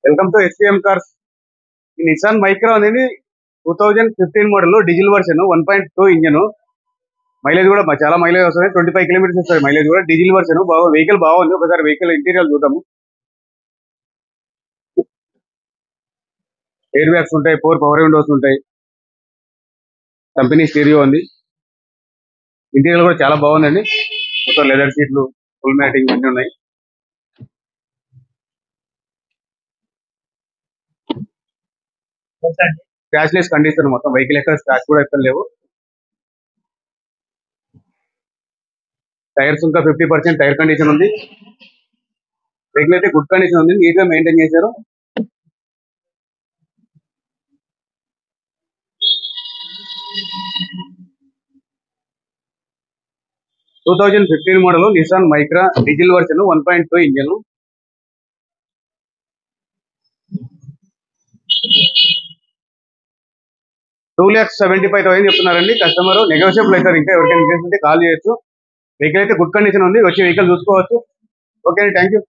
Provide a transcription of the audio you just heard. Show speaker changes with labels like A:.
A: Welcome to SPM cars. ఈ Nissan Micra అనేది 2015 model diesel version 1.2 engine. Mileage కూడా చాలా మైలేజ్ వస్తుంది. 25 కిలోమీటర్స్ వస్తుంది మైలేజ్ కూడా. డీజిల్ వర్షన్ వెహికల్ బాగుంది. ఒకసారి వెహికల్ ఇంటీరియర్ చూద్దాము. ఎయిర్ బ్యాగ్స్ ఉంటాయి, 4 పవర్ విండోస్ ఉంటాయి, కంపెనీ స్టీరియో ఉంది. ఇంటీరియర్ కూడా చాలా బాగుందండి. మొత్తం లెదర్ సీట్లు, ఫుల్ మ్యాటింగ్ అన్ని ఉన్నాయి. స్క్రాచ్లెస్ కండిషన్ మొత్తం వెహికల్ ఎక్కడ స్క్రాచ్ కూడా ఎక్కడ లేవు. టైర్స్ ఇంకా 50% టైర్ కండిషన్ ఉంది. వెహికల్ అయితే గుడ్ కండిషన్ ఉంది, నీట్ గా మెయింటైన్ చేశారు. Two 2015 model Nissan Micra diesel version 1.2 engine. $2,75,000 చెప్తున్నారండి కస్టమర్. నెగోషియబుల్ అవుతారు. ఇంకా ఎవరికైనా ఇంట్రెస్ట్ ఉంటే కాల్ చేయొచ్చు. వెహికల్ అయితే గుడ్ కండిషన్ ఉంది, వచ్చి వెహికల్ చూసుకోవచ్చు. ఓకే అండి, థ్యాంక్ యూ.